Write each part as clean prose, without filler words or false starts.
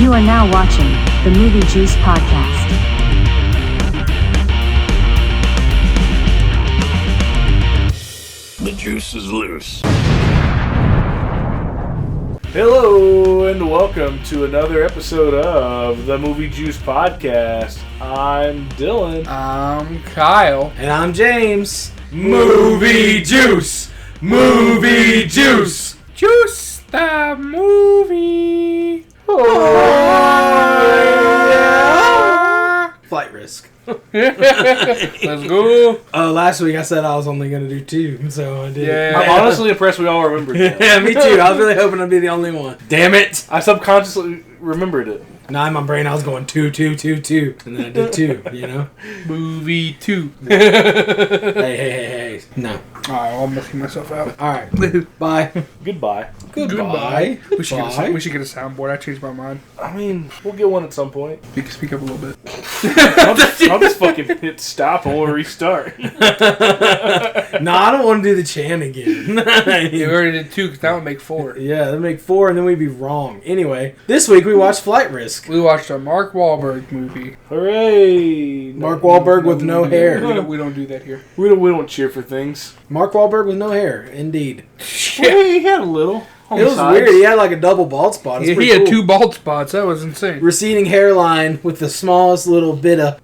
You are now watching the Movie Juice Podcast. The juice is loose. Hello and welcome to another episode of the Movie Juice Podcast. I'm Dylan. I'm Kyle. And I'm James. Movie Juice! Movie Juice! Juice the movie. Flight Risk. Let's go. Last week I said I was only going to do 2, so I did. Yeah. I'm honestly impressed we all remembered that. Yeah, me too. I was really hoping I'd be the only one. Damn it. I subconsciously remembered it. Now in my brain I was going 2, 2, 2, 2. And then I did 2, you know? Movie 2. Hey. No. Alright, I'm messing myself out. Alright. Bye. Goodbye. Goodbye. We should get a soundboard. I changed my mind. I mean, we'll get one at some point. Speak up a little bit. I'll just fucking hit stop and we'll restart. No, I don't want to do the chant again. You already did 2 because that would make 4. Yeah, that'd make 4 and then we'd be wrong. Anyway, this week we watched Flight Risk. We watched a Mark Wahlberg movie. Hooray! Mark Wahlberg with no hair. We don't do that here. We don't cheer for things. Mark Wahlberg with no hair, indeed. Well, he had a little. It was weird. He had like a double bald spot. He had 2 bald spots. That was insane. Receding hairline with the smallest little bit of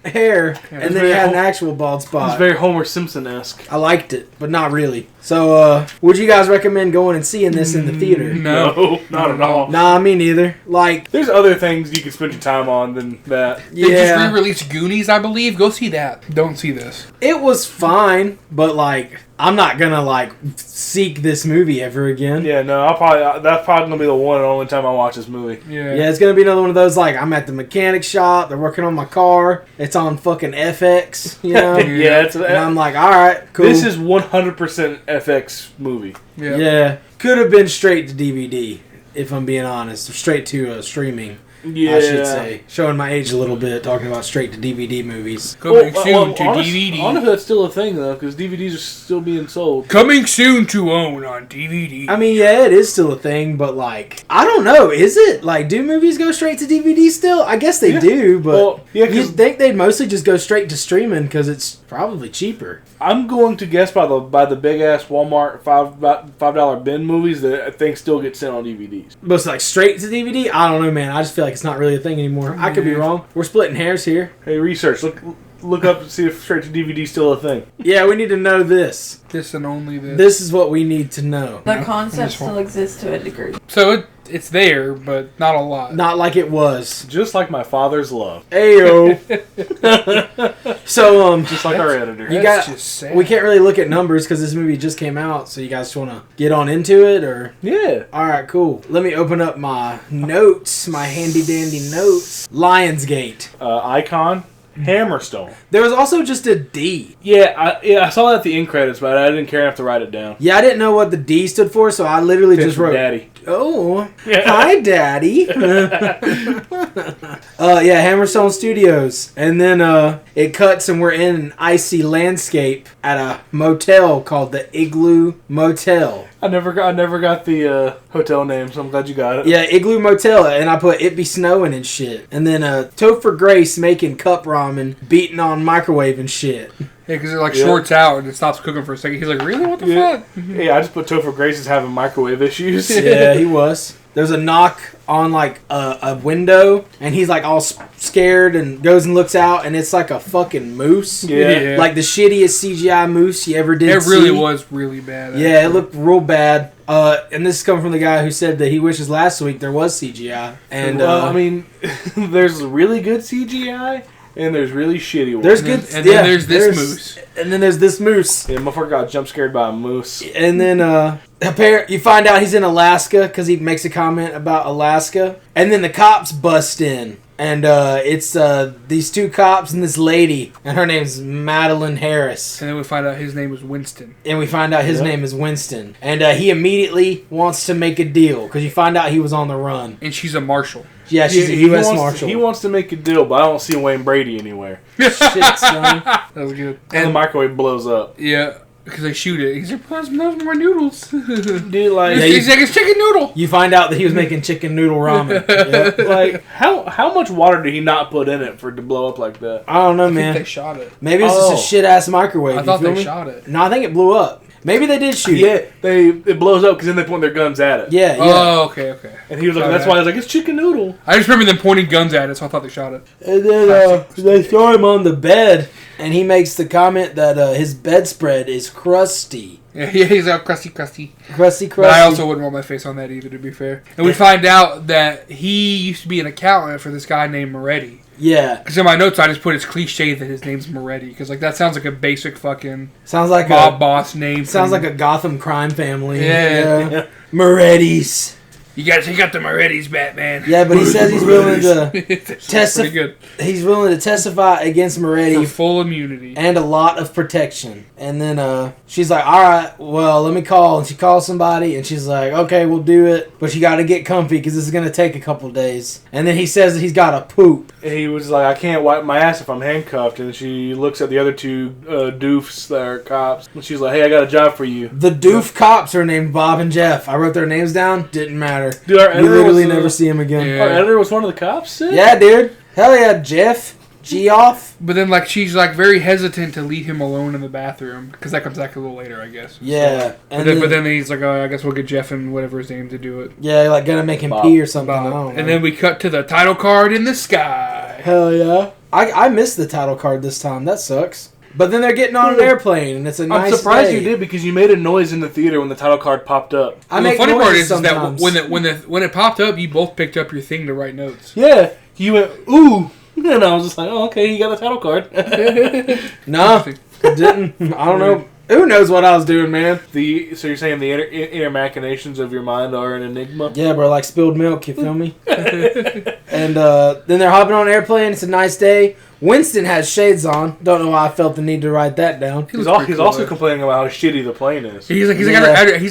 hair, and then he had an actual bald It's spot. very Homer Simpson-esque. I liked it, but not really. So, would you guys recommend going and seeing this in the theater? No, not at all. Nah, me neither. Like, There's other things you can spend your time on than that. They just yeah, re-released Goonies, I believe. Go see that. Don't see this. it was fine, but like, I'm not gonna like seek this movie ever again. Yeah, no, that's probably gonna be the one and only time I watch this movie. Yeah. Yeah, it's gonna be another one of those like I'm at the mechanic shop, they're working on my car, it's on fucking FX, you know. Yeah, And I'm like, all right, cool. This is 100% FX movie. Yeah, could have been straight to DVD, if I'm being honest, or straight to streaming. Yeah, I should say. Showing my age a little bit, talking about straight to DVD movies. Coming soon to honest, DVD. I don't know if that's still a thing though, because DVDs are still being sold. Coming soon to own on DVD. I mean, yeah, it is still a thing, but like, I don't know, is it? Like, do movies go straight to DVD still? I guess they do, but you'd think they'd mostly just go straight to streaming because it's probably cheaper. I'm going to guess by the big ass Walmart $5 bin movies that I think still get sent on DVDs. But it's like straight to DVD? I don't know, man. I just feel like it's not really a thing anymore. I could be wrong. We're splitting hairs here. Hey, research, look up and see if straight to DVD is still a thing. Yeah, we need to know this. This and only this. This is what we need to know. The concept still exists to a degree. So it's there, but not a lot. Not like it was. Just like my father's love. Ayo. So, Just like our editor. you That's got. just sad. We can't really look at numbers because this movie just came out. So you guys want to get on into it, or? Yeah. All right, cool. Let me open up my notes, my handy dandy notes. Lionsgate. Icon. Hammerstone. There was also just a D. Yeah, I saw that at the end credits, but I didn't care enough to write it down. Yeah, I didn't know what the D stood for, so I literally Stands just for wrote. Daddy. Oh, hi, Daddy. Yeah, Hammerstone Studios, and then it cuts, and we're in an icy landscape at a motel called the Igloo Motel. I never got the hotel name, so I'm glad you got it. Yeah, Igloo Motel, and I put it be snowing and shit. And then Topher Grace making cup ramen, beating on microwave and shit. Yeah, because it shorts out and it stops cooking for a second. He's like, really? What the fuck? Yeah, I just put Topher Grace as having microwave issues. Yeah, he was. There's a knock on like a window, and he's like all scared and goes and looks out, and it's like a fucking moose. Yeah. Like the shittiest CGI moose you ever did. It really was really bad. Yeah, it looked real bad. And this is coming from the guy who said that he wishes last week there was CGI. And well, I mean, there's really good CGI. And there's really shitty ones. There's good, and then there's this moose. And then there's this moose. Yeah, motherfucker got jump scared by a moose. And then you find out he's in Alaska because he makes a comment about Alaska. And then the cops bust in. And it's these 2 cops and this lady. And her name's Madeline Harris. And then we find out his name was Winston. And we find out his name is Winston. And he immediately wants to make a deal because you find out he was on the run. And she's a marshal. Yeah, she's a U.S. Marshal. He wants to make a deal, but I don't see Wayne Brady anywhere. Shit, son. That was good. And the microwave blows up. Yeah. Because they shoot it. He's like, there's more noodles. Dude, like, Yeah, He's like, it's chicken noodle. You find out that he was making chicken noodle ramen. Yep. like how much water did he not put in it for it to blow up like that? I don't know, I think man. they shot it. Maybe it's just a shit ass microwave. I you thought feel they me? shot it. No, I think it blew up. Maybe they did shoot it. Yeah, it blows up because then they point their guns at it. Yeah, yeah. Oh, okay. And he was like, Shot that's at why I it. was like, it's chicken noodle. I just remember them pointing guns at it, so I thought they shot it. And then they throw him on the bed, and he makes the comment that his bedspread is crusty. Yeah, he's all crusty. Crusty. But I also wouldn't want my face on that either, to be fair. And we find out that he used to be an accountant for this guy named Moretti. Yeah. Because in my notes, I just put it's cliche that his name's Moretti. Because like that sounds like a basic fucking Sounds like mob boss name. Sounds like a Gotham crime family. Yeah. Moretti's. You gotta take out the Moretti's, Batman. Yeah, but he says he's willing to That's pretty good. he's willing to testify against For Moretti full immunity. and a lot of protection. And then she's like, all right, well, let me call. And she calls somebody, and she's like, okay, we'll do it. But you got to get comfy because this is going to take a couple days. And then he says that he's got to poop. And he was like, I can't wipe my ass if I'm handcuffed. And she looks at the other two doofs that are cops. And she's like, hey, I got a job for you. The doof cops are named Bob and Jeff. I wrote their names down. Didn't matter. Dude, our We editor literally was, never see him again. Yeah. Our editor was one of the cops, Sid? Yeah, dude. Hell yeah, Jeff. G-off. But then like she's like very hesitant to leave him alone in the bathroom. Because that comes back a little later, I guess. Yeah. But then he's like, oh, I guess we'll get Jeff and whatever his name to do it. Yeah, like gonna make him Bob. pee or something. I don't know. And then we cut to the title card in the sky. Hell yeah. I missed the title card this time. That sucks. But then they're getting on an airplane, and it's a nice I'm surprised day. you did because you made a noise in the theater when the title card popped up. I Well, make the funny part noises is that sometimes. when it popped up, you both picked up your thing to write notes. Yeah. You went, ooh. And I was just like, oh, okay, you got a title card. No, I didn't. I don't know. Who knows what I was doing, man? So you're saying the inner machinations of your mind are an enigma? Yeah, bro, like spilled milk, you feel me? And then they're hopping on an airplane. It's a nice day. Winston has shades on. Don't know why I felt the need to write that down. He's also complaining about how shitty the plane is. He's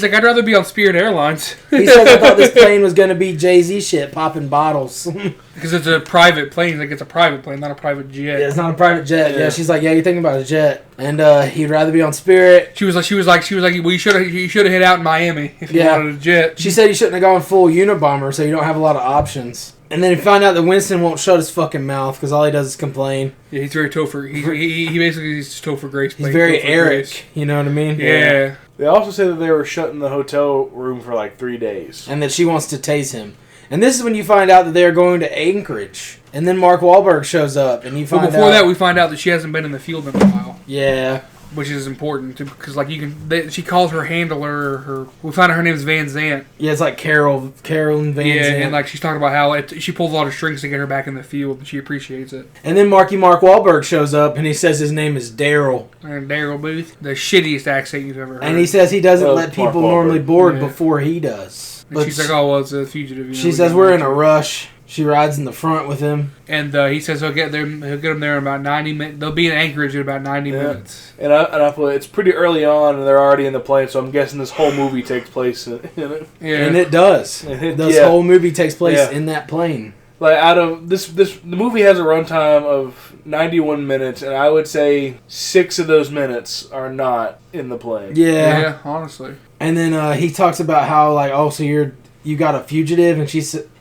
like, I'd rather be on Spirit Airlines He said I thought this plane was going to be Jay-Z shit, popping bottles. because it's a private plane. Like it's a private plane, not a private jet. Yeah, it's not a private jet. Yeah, Yeah. she's like, yeah, you're thinking about a jet. And he'd rather be on Spirit. She was like, well, you should have hit out in Miami if you Yeah. wanted a jet. She said you shouldn't have gone full Unabomber, so you don't have a lot of options. And then you find out that Winston won't shut his fucking mouth because all he does is complain. Yeah, he's very Topher. He basically is Topher Grace. He's playing very Topher Eric. Grace. You know what I mean? Yeah. They also say that they were shut in the hotel room for like 3 days. And that she wants to tase him. And this is when you find out that they are going to Anchorage. And then Mark Wahlberg shows up, and you But find out. before that, we find out that she hasn't been in the field in a while. Yeah. Which is important because, like, she calls her handler. We find out her name is Van Zant. Yeah, it's like Carolyn Van Zandt. And like she's talking about how she pulls a lot of strings to get her back in the field, and she appreciates it. And then Mark Wahlberg shows up, and he says his name is Daryl. And Daryl Booth, the shittiest accent you've ever heard. And he says he doesn't Oh, let Mark people Wahlberg. normally board Yeah. before he does. And she's like, "Oh well, it's a fugitive." You know, she says we're in a rush. She rides in the front with him. And he says he'll get them there in about 90 minutes. They'll be in Anchorage in about 90 minutes. And I put, it's pretty early on, and they're already in the plane, so I'm guessing this whole movie takes place in it. Yeah. And it does. This Yeah. whole movie takes place Yeah. in that plane. Like, out of the movie has a runtime of 91 minutes, and I would say 6 of those minutes are not in the plane. Yeah. Honestly. And then he talks about how, like, oh, so you got a fugitive?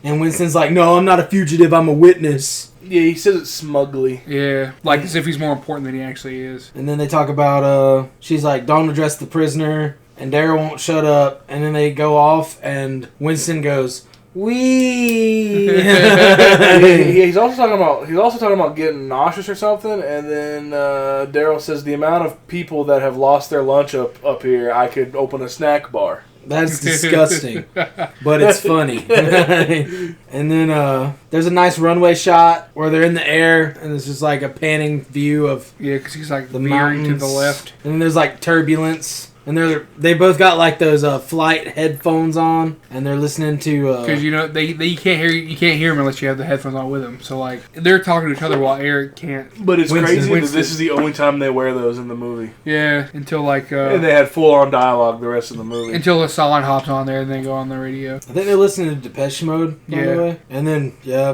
And Winston's like, no, I'm not a fugitive, I'm a witness. Yeah, he says it smugly. Yeah, like as if he's more important than he actually is. And then they talk about, she's like, don't address the prisoner, and Daryl won't shut up. And then they go off, and Winston goes, wee. He's also talking about getting nauseous or something, and then Daryl says the amount of people that have lost their lunch up here, I could open a snack bar. That's disgusting, but it's funny. And then there's a nice runway shot where they're in the air, and it's just like a panning view of Yeah, because he's like the veering mountains to the left. And then there's like turbulence, And they both got like those flight headphones on, and they're listening to. Because they you can't hear them unless you have the headphones on with them. So like they're talking to each other while Eric can't. But it's crazy that Winston. this is the only time they wear those in the movie. Yeah, until like And they had full on dialogue the rest of the movie. until the song hops on there and they go on the radio. I think they're listening to Depeche Mode, by Yeah. the way. And then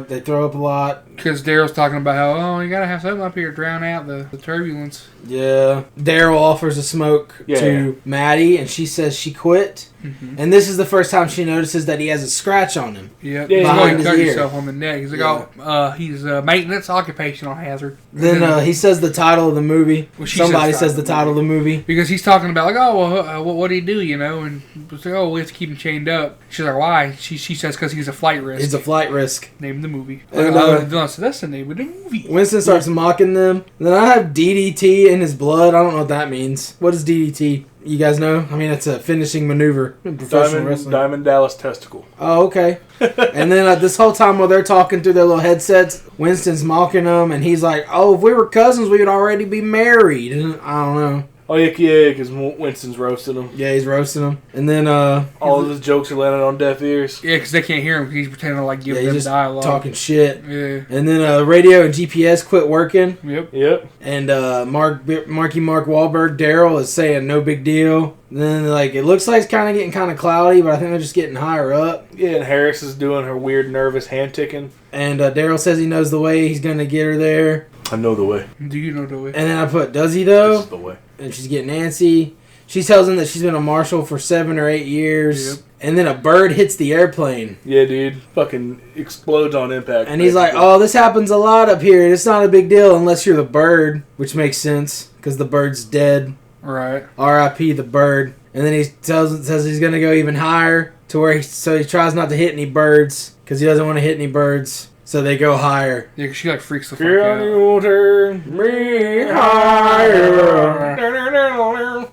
they throw up a lot. Because Daryl's talking about how you gotta have something up here to drown out the turbulence. Yeah. Daryl offers a smoke to Maddie, and she says she quit. Mm-hmm. And this is the first time she notices that he has a scratch on him. Yep. Yeah, He's behind going to his cut ear. yourself on the neck. He's like, he's maintenance occupational hazard. Then he says the title of the movie. Well, she Somebody says says the title of the movie. Because he's talking about like, what do you do, you know? And it's like, we have to keep him chained up. She's like, why? She says because he's a flight risk. He's a flight risk. Name of the movie. And, So that's the name of the movie. Winston starts mocking them. Then I have DDT in his blood. I don't know what that means. What is DDT? You guys know? I mean, it's a finishing maneuver in professional wrestling. Diamond Dallas Testicle. Oh, okay. And then this whole time while they're talking through their little headsets, Winston's mocking them, and he's like, "Oh, if we were cousins, we would already be married." And I don't know. Oh, yeah, because Winston's roasting him. Yeah, he's roasting them. And then All of his jokes are landing on deaf ears. Yeah, because they can't hear him because he's pretending to like give he's them just dialogue. talking shit. Yeah. And then radio and GPS quit working. Yep. Yep. And Mark Wahlberg, Daryl is saying no big deal. And then it looks like it's kind of getting kind of cloudy, but I think they're just getting higher up. Yeah, and Harris is doing her weird nervous hand ticking. And Daryl says he knows the way. He's gonna get her there. I know the way. Do you know the way? And then I put, does he though? This is the way. And she's getting antsy. She tells him that she's been a marshal for 7 or 8 years. Yep. And then a bird hits the airplane. Yeah, dude. Fucking explodes on impact. And he's like, "Oh, this happens a lot up here. It's not a big deal unless you're the bird," which makes sense because the bird's dead. Right. R.I.P. the bird. And then he says he's gonna go even higher to where he tries not to hit any birds because he doesn't want to hit any birds. So they go higher. Yeah, 'cause she like freaks the fuck Fear out. you turn me higher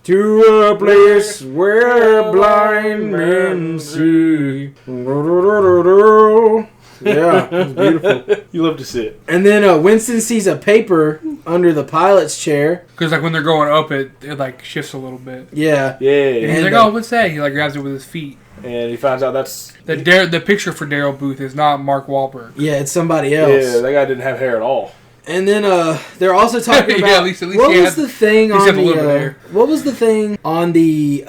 To a place where blind men see. Yeah, it's beautiful. You love to see it. And then Winston sees a paper under the pilot's chair. Because like when they're going up, it like shifts a little bit. Yeah. And Yeah. he's And, like, "Oh, what's that?" He like grabs it with his feet. And he finds out that's... The picture for Daryl Booth is not Mark Wahlberg. Yeah, it's somebody else. Yeah, that guy didn't have hair at all. And then they're also talking Yeah, about at least what he was had- the thing at least on he had a little bit of the hair. what was the thing on the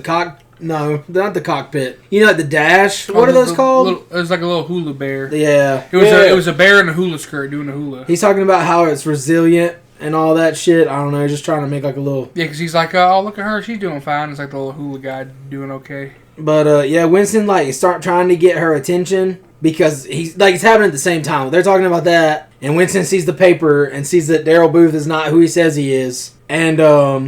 cock? No, not the cockpit. You know, like the dash. What are those called? It was like a little hula bear. Yeah, It was a bear in a hula skirt doing a hula. he's talking about how it's resilient and all that shit. I don't know, just trying to make like a little. Yeah, because he's like, "Oh, look at her, she's doing fine." It's like the little hula guy doing okay. But yeah, Winston start trying to get her attention because it's happening at the same time. They're talking about that, and Winston sees the paper and sees that Daryl Booth is not who he says he is, and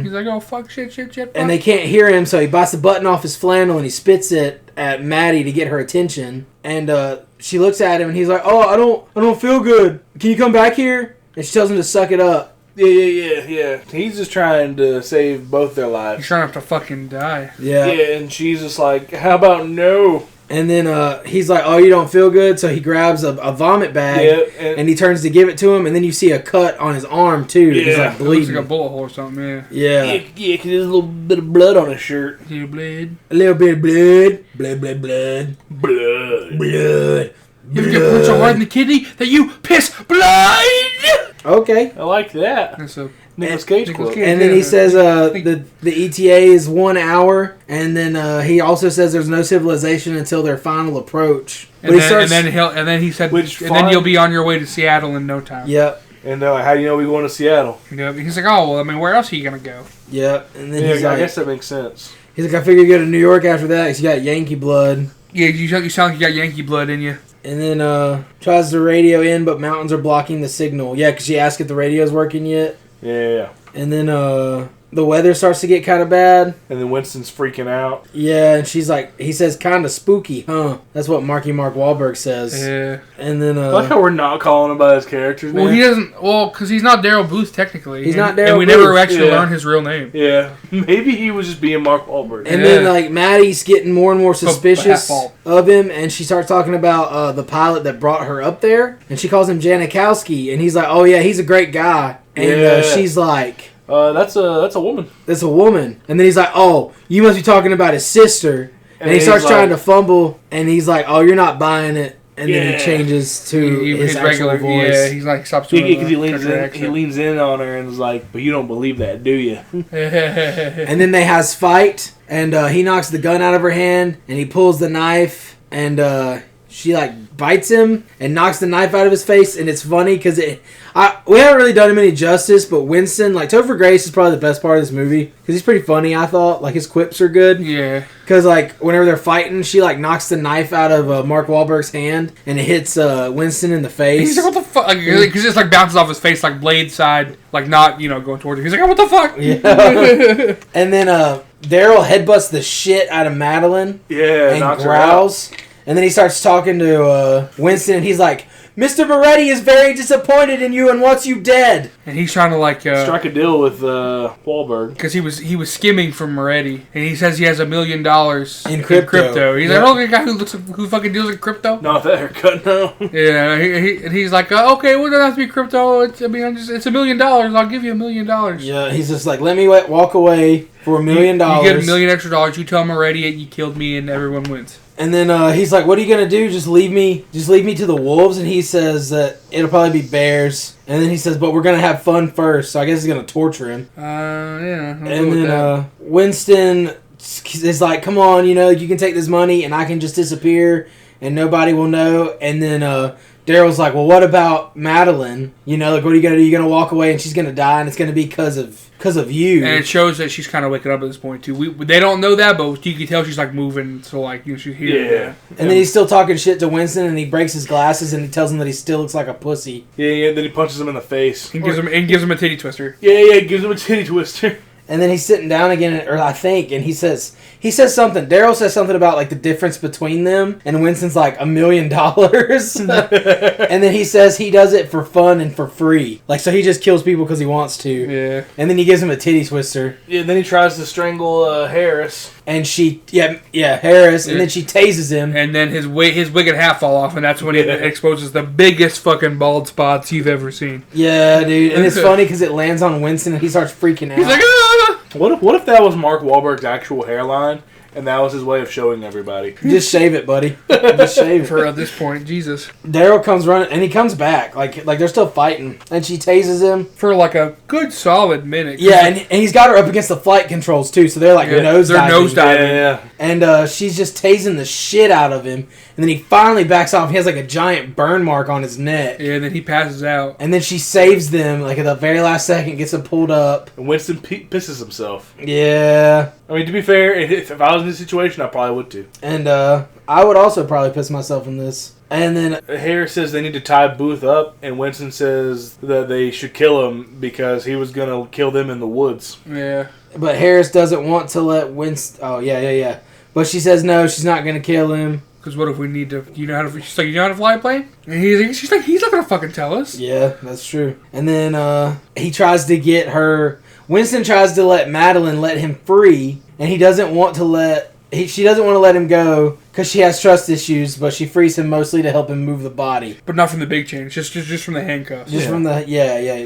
He's like, "Oh fuck, shit, fuck." and they can't hear him, so he bites the button off his flannel and he spits it at Maddie to get her attention. And she looks at him and he's like, "Oh, I don't feel good. Can you come back here?" And she tells him to suck it up. Yeah. He's just trying to save both their He's lives. trying not to fucking die. Yeah. And she's just like, how about no? And then he's like, "Oh, you don't feel good?" So he grabs a vomit bag Yeah, and he turns to give it to him, and then you see a cut on his arm too. He's Yeah. like It looks bleeding. like a bullet hole or something. Yeah. Yeah. Yeah, because there's a little bit of blood on his shirt. You bleed. A little bit of blood. Blood. Blood. Blood. You ever get punched so hard in the kidney that you piss blood? Okay. I like that. That's a Nicolas Cage Nicolas quote. Cage. And then he Yeah. says the ETA is 1 hour, and then he also says there's no civilization until their final approach. And then he said, Which and then fine. you'll be on your way to Seattle in no time. Yep, And they're like, how do you know we're going to Seattle? Yeah, he's like, "Oh, well, I mean, where else are you gonna go?" yep. And then Yeah, he's I like, guess that makes sense. I figure you go to New York after that because you got Yankee blood. Yeah, you sound like you got Yankee blood in you. And then tries to radio in, but mountains are blocking the signal. Yeah, because she asked if the radio's working yet. Yeah. And then the weather starts to get kind of bad. And then Winston's freaking out. Yeah, and she's like, he says, kind of spooky, huh? That's what Mark Wahlberg says. Yeah. And then I like how we're not calling him by his character's Well, name. he doesn't. Well, because he's not Daryl Booth technically. He's and, not Daryl And we never Booth. actually Yeah. learned his real name. Yeah. Maybe he was just being Mark Wahlberg. And Yeah. then Maddie's getting more and more suspicious half-fault. of him, and she starts talking about the pilot that brought her up there, and she calls him Janikowski, and he's like, "Oh yeah, he's a great guy." And Yeah. she's like, That's a woman. That's a woman. And then he's like, oh, you must be talking about his sister. And he starts trying to fumble, and he's like, oh, you're not buying it. And then he changes to his actual voice. Yeah, he's like, stops doing he leans in on her and is like, but you don't believe that, do you? And then they has fight, and he knocks the gun out of her hand, and he pulls the knife, and she like bites him and knocks the knife out of his face. And it's funny because we haven't really done him any justice, but Winston, like Topher Grace, is probably the best part of this movie because he's pretty funny. I thought like his quips are good. Yeah. Because like whenever they're fighting, she like knocks the knife out of Mark Wahlberg's hand and it hits Winston in the face. He's like, what the fuck? Because it just like bounces off his face like blade side, like not going towards him. He's like, oh, what the fuck? Yeah. And then Daryl headbutts the shit out of Madeline. Yeah, and growls. And then he starts talking to Winston, and he's like, Mr. Moretti is very disappointed in you and wants you dead. And he's trying to like strike a deal with Wahlberg because he was skimming from Moretti, and he says he has $1 million in crypto. He's like, oh, the guy who fucking deals in crypto. Not that haircut, no. Yeah, he's like, okay, well, it doesn't have to be crypto. It's $1 million. I'll give you $1 million. Yeah, he's just like, let me walk away for $1 million. You get $1 million extra. You tell Moretti you killed me, and everyone wins. And then he's like, what are you going to do? Just leave me to the wolves? And he says that it'll probably be bears. And then he says, but we're going to have fun first. So I guess he's going to torture him. Yeah. And then Winston is like, come on, you can take this money and I can just disappear and nobody will know. And then Daryl's like, well, what about Madeline? Like, what are you going to do? You're going to walk away and she's going to die and it's going to be because of you. And it shows that she's kind of waking up at this point too. They don't know that, but you can tell she's like moving. So like she's here. Yeah. And then he's still talking shit to Winston, and he breaks his glasses, and he tells him that he still looks like a pussy. Yeah. Then he punches him in the face. And gives him a titty twister. Yeah. Gives him a titty twister. And then he's sitting down again, and he says something. Daryl says something about like the difference between them, and Winston's like $1 million. And then he says he does it for fun and for free, like so he just kills people because he wants to. Yeah. And then he gives him a titty twister. Yeah. Then he tries to strangle Harris. And she, Harris, and then she tases him. And then his wig and hat fall off, and that's when he exposes the biggest fucking bald spots you've ever seen. Yeah, dude. And it's funny because it lands on Winston, and he starts freaking out. He's like, ah! What if that was Mark Wahlberg's actual hairline, and that was his way of showing everybody? Just shave it, buddy. Just shave it. For at this point, Jesus. Daryl comes running, and he comes back. Like they're still fighting. And she tases him. For like a good solid minute. Yeah, and he's got her up against the flight controls, too. So they're like nose diving. Yeah. And she's just tasing the shit out of him. And then he finally backs off. He has like a giant burn mark on his neck. Yeah, and then he passes out. And then she saves them, like at the very last second, gets him pulled up. And Winston pisses himself. Yeah. I mean, to be fair, if I was in this situation, I probably would too. And I would also probably piss myself in this. And then Harris says they need to tie Booth up, and Winston says that they should kill him because he was going to kill them in the woods. Yeah. But Harris doesn't want to let Winston... Oh, yeah. But she says no, she's not going to kill him. Because what if we need to... She's like, you know how to fly a plane? And she's like, he's not going to fucking tell us. Yeah, that's true. And then he tries to get her... Winston tries to let Madeline let him free, and he doesn't want to let... She doesn't want to let him go because she has trust issues, but she frees him mostly to help him move the body. But not from the big chain, just from the handcuffs. From the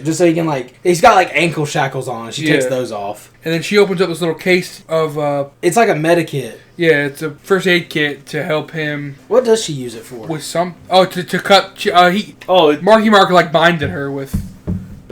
just so he can he's got like ankle shackles on. She takes those off, and then she opens up this little case of it's like a medikit. Yeah, it's a first aid kit to help him. What does she use it for? With some to cut. Marky Mark binded her with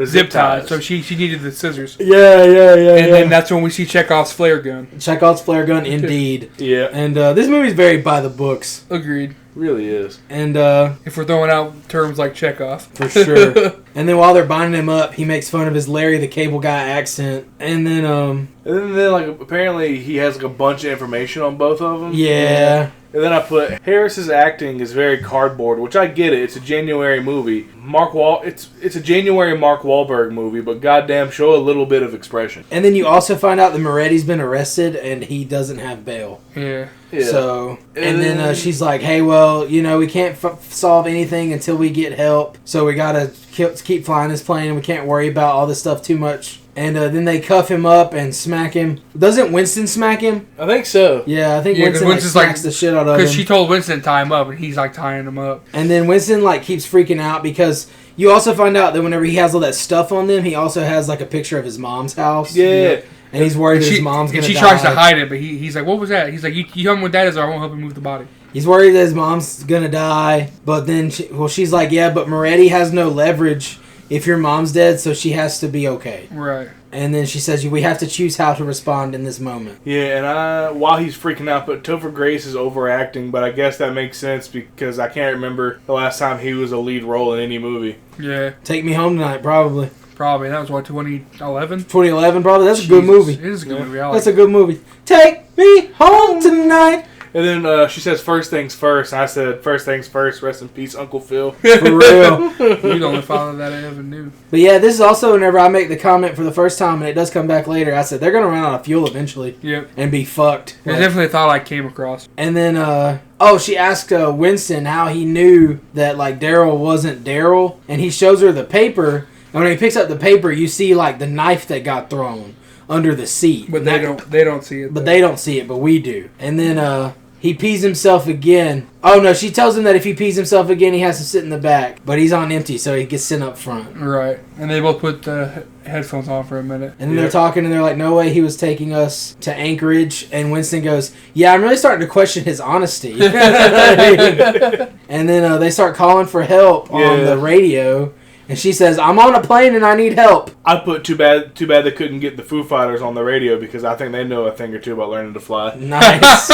zip ties, so she needed the scissors. Yeah. And then that's when we see Chekhov's flare gun. Chekhov's flare gun, indeed. Yeah. And this movie's very by the books. Agreed. Really is. And if we're throwing out terms like Chekhov. For sure. And then while they're binding him up, he makes fun of his Larry the Cable Guy accent. And then apparently he has a bunch of information on both of them. Yeah. And then I put Harris's acting is very cardboard, which I get it. It's a January movie. It's a January Mark Wahlberg movie, but goddamn, show a little bit of expression. And then you also find out that Moretti's been arrested and he doesn't have bail. Yeah. So, and then she's like, hey, well, we can't solve anything until we get help. So we got to keep flying this plane and we can't worry about all this stuff too much And then they cuff him up and smack him. Doesn't Winston smack him? I think so. Yeah, I think Yeah, 'cause Winston Winston's smacks the shit out of him. Because she told Winston to tie him up, and he's like tying him up. And then Winston like keeps freaking out because you also find out that whenever he has all that stuff on them, he also has like a picture of his mom's house. Yeah. And he's worried And that his mom's and gonna she die. tries to hide it, but he's like, "What was that?" He's like, "You tell me what that is, or I won't help you move the body." He's worried that his mom's gonna die. But then, she's like, yeah, but Moretti has no leverage if your mom's dead, so she has to be okay. Right. And then she says, we have to choose how to respond in this moment. Yeah, and while he's freaking out, but Topher Grace is overacting, but I guess that makes sense because I can't remember the last time he was a lead role in any movie. Yeah. Take Me Home Tonight, probably. Probably. That was what, 2011? 2011, probably. That's a good movie. It is a good movie. I like That's a good movie. Take me home tonight. And then she says, first things first. I said, first things first, rest in peace, Uncle Phil. For real. You're the only father that I ever knew. But yeah, this is also whenever I make the comment for the first time, and it does come back later, I said, they're going to run out of fuel eventually. Yep. And be fucked. It's definitely a thought I came across. And then, she asked Winston how he knew that, like, Daryl wasn't Daryl. And he shows her the paper. And when he picks up the paper, you see, like, the knife that got thrown under the seat. But they don't see it. But they don't see it, but we do. And then, he pees himself again. Oh, no, she tells him that if he pees himself again, he has to sit in the back. But he's on empty, so he gets sent up front. Right. And they both put the headphones on for a minute. And then they're talking, and they're like, no way he was taking us to Anchorage. And Winston goes, yeah, I'm really starting to question his honesty. And then they start calling for help on the radio. And she says, I'm on a plane and I need help. I put too bad they couldn't get the Foo Fighters on the radio because I think they know a thing or two about learning to fly. Nice.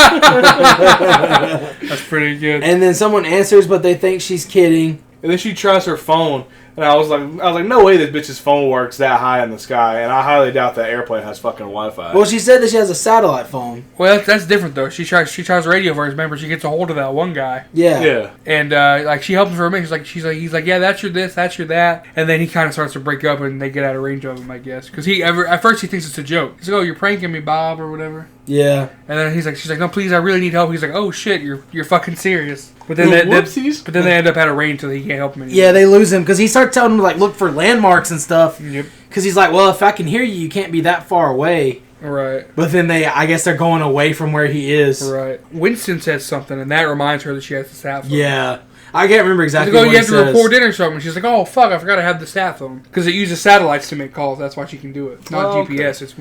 That's pretty good. And then someone answers, but they think she's kidding. And then she tries her phone, and I was like, no way this bitch's phone works that high in the sky, and I highly doubt that airplane has fucking Wi-Fi. Well, she said that she has a satellite phone. Well, that's different though. She tries radio first. Remember, she gets a hold of that one guy. Yeah. Yeah. And like she helps him for a minute. He's like, yeah, that's your this, that's your that. And then he kind of starts to break up, and they get out of range of him, I guess, because at first he thinks it's a joke. He's like, oh, you're pranking me, Bob, or whatever. Yeah. And then she's like, no, please, I really need help. He's like, oh shit, you're fucking serious. But then Whoopsies. But then they end up out of range, so he can't help him anymore. Yeah, they lose him because he starts telling them to like look for landmarks and stuff. Yep. Because he's like, well, if I can hear you, you can't be that far away. Right. But then I guess they're going away from where he is. Right. Winston says something, and that reminds her that she has the sat phone. Yeah. I can't remember exactly He's like, what you he have to says. report in or something. She's like, oh, fuck, I forgot I have the sat phone. Because it uses satellites to make calls. That's why she can do it. It's not GPS. It's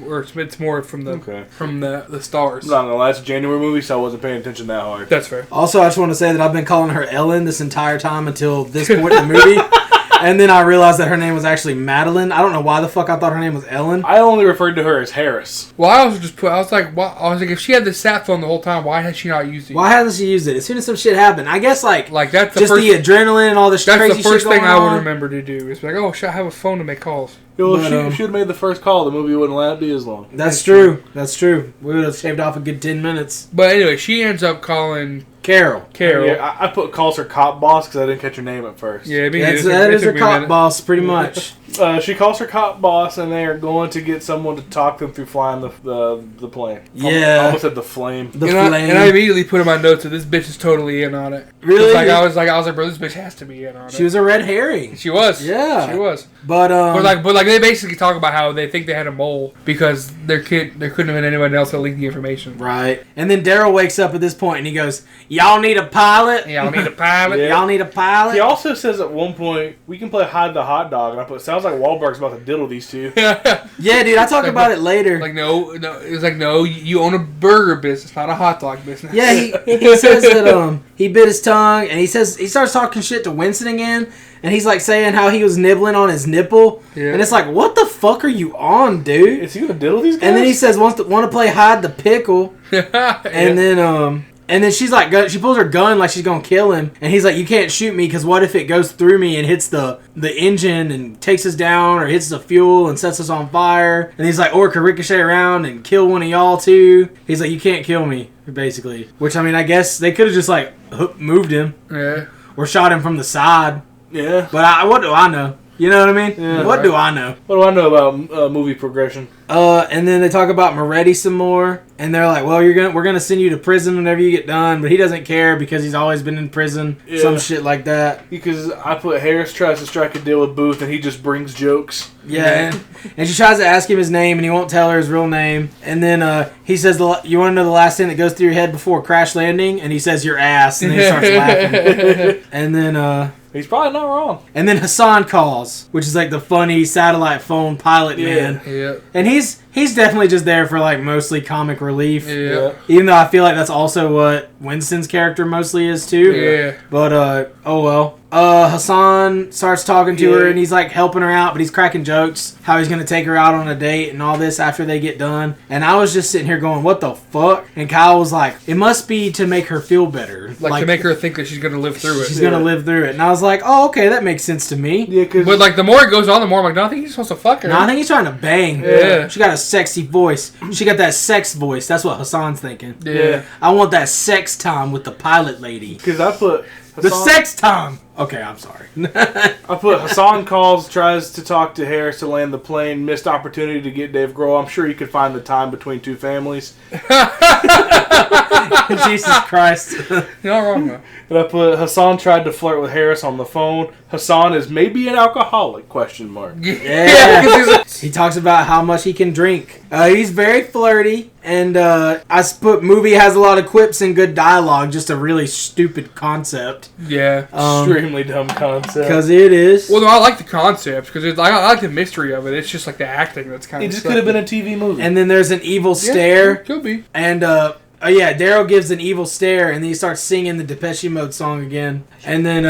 more from the stars. I'm not gonna lie, it's a January movie, so I wasn't paying attention that hard. That's fair. Also, I just want to say that I've been calling her Ellen this entire time until this point in the movie. And then I realized that her name was actually Madeline. I don't know why the fuck I thought her name was Ellen. I only referred to her as Harris. Well, I was like, if she had the sat phone the whole time, why had she not used it? Why hasn't she used it? As soon as some shit happened, I guess like that's the just first, the adrenaline and all this that's crazy the first shit going thing I would on. remember to do. Is be like, oh, should I have a phone to make calls? Well, But, if she had made the first call, the movie wouldn't be as long. That's true. That's true. We would have shaved off a good 10 minutes. But anyway, she ends up calling Carol. Yeah, I calls her cop boss because I didn't catch her name at first. Yeah, That is her cop boss, pretty much. She calls her cop boss, and they are going to get someone to talk them through flying the plane. Yeah. I almost said the flame. The and flame. I immediately put in my notes that this bitch is totally in on it. Really? I was like, bro, this bitch has to be in on it. She was a red herring. She was. Yeah. She was. But But they basically talk about how they think they had a mole because there couldn't have been anyone else that leaked the information. right. And then Daryl wakes up at this point and he goes, "Y'all need a pilot? Y'all need a pilot. Yeah. Y'all need a pilot?" He also says at one point, we can play hide the hot dog, and I put, sounds like Wahlberg's about to diddle these two. Yeah, dude. I talk about it later. Like no, it was like no. You own a burger business, not a hot dog business. Yeah, he says that he bit his tongue and he starts talking shit to Winston again, and he's like saying how he was nibbling on his nipple, Yeah. and it's like, what the fuck are you on, dude? Is he gonna diddle these guys? And then he says want to play hide the pickle, and then she's like, she pulls her gun like she's gonna kill him, and he's like, you can't shoot me because what if it goes through me and hits the engine and takes us down, or hits the fuel and sets us on fire? And he's like, or it could ricochet around and kill one of y'all too. He's like, you can't kill me, basically. Which, I mean, I guess they could have just like moved him Yeah. or shot him from the side. yeah. But what do I know? You know what I mean? Yeah, what right. do I know? What do I know about movie progression? And then they talk about Moretti some more, and they're like, "Well, we're gonna send you to prison whenever you get done," but he doesn't care because he's always been in prison, Yeah. some shit like that. Because I put Harris tries to strike a deal with Booth, and he just brings jokes. Yeah, and she tries to ask him his name, and he won't tell her his real name. And then he says, "You want to know the last thing that goes through your head before crash landing?" And he says, "Your ass," and then he starts laughing. And then He's probably not wrong. Hassan calls, which is like the funny satellite phone pilot man. Yeah. And he's definitely just there for like mostly comic relief. Yeah. Even though I feel like that's also what Winston's character mostly is too. Yeah. But oh well. Hassan starts talking to her and he's like helping her out, but he's cracking jokes how he's gonna take her out on a date and all this after they get done. And I was just sitting here going, "What the fuck?" And Kyle was like, "It must be to make her feel better, Like to make her think that she's gonna live through it. she's gonna live through it." And I was like, "Oh, okay, that makes sense to me." Yeah, because But like the more it goes on, the more I'm like, no, I think he's supposed to fuck her. No, I think he's trying to bang. Yeah. She got a sexy voice. She got that sex voice. That's what Hassan's thinking. Yeah. I want that sex time with the pilot lady. I put The Hassan, sex time. Okay, I'm sorry. I put Hassan calls, tries to talk to Harris to land the plane, missed opportunity to get Dave Grohl. I'm sure he could find the time between two families. Jesus Christ. You're not wrong though. And I put Hassan tried to flirt with Harris on the phone. Hassan is maybe an alcoholic? Question mark. Yeah. He talks about how much he can drink. He's very flirty. And I put movie has a lot of quips and good dialogue. Just a really stupid concept. Yeah. Extremely dumb concept. Because it is. Well, no, I like the concept because I like the mystery of it. It's just like the acting that's kind It of. just could have been a TV movie. And then there's an evil stare. Could be. And Daryl gives an evil stare, and then he starts singing the Depeche Mode song again. And then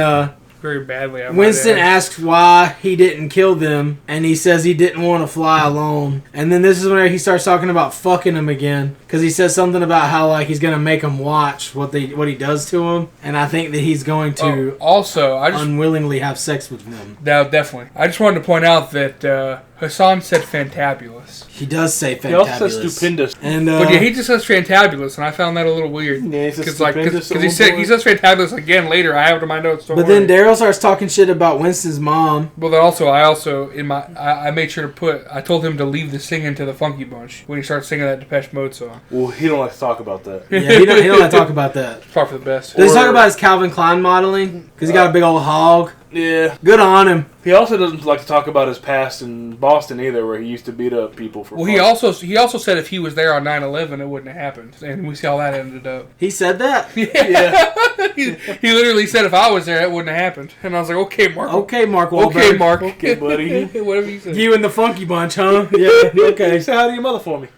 Very badly. I might Winston add. asks why he didn't kill them, and he says he didn't want to fly alone. And then this is when he starts talking about fucking him again, because he says something about how like he's gonna make him watch what he does to him, and I think that he's going to Also, I just unwillingly have sex with them. no, definitely. I just wanted to point out that Hassan said fantabulous. He does say he also fantabulous. says stupendous. And But yeah, he just says fantabulous, and I found that a little weird. Yeah, he says Because like, stupendous. because he says fantabulous again later. I have it in my notes. Don't but worry. then Daryl starts talking shit about Winston's mom. Well, then also, I made sure to put. I told him to leave the singing to the Funky Bunch when he starts singing that Depeche Mode song. Well, he don't like to talk about that. Yeah, he don't like to talk about that. It's probably for the best. Does he talk about his Calvin Klein modeling? Because he got a big old hog. Yeah. Good on him. He also doesn't like to talk about his past in Boston either, where he used to beat up people for Well, fun. he also said if he was there on 9/11, it wouldn't have happened, and we see how that ended up. He said that? Yeah. he literally said if I was there, it wouldn't have happened, and I was like, okay, Mark. Okay, Mark Wahlberg. Okay, Mark. Okay, buddy. Whatever you say. You and the Funky Bunch, huh? Yeah, okay. Say hi to your mother for me.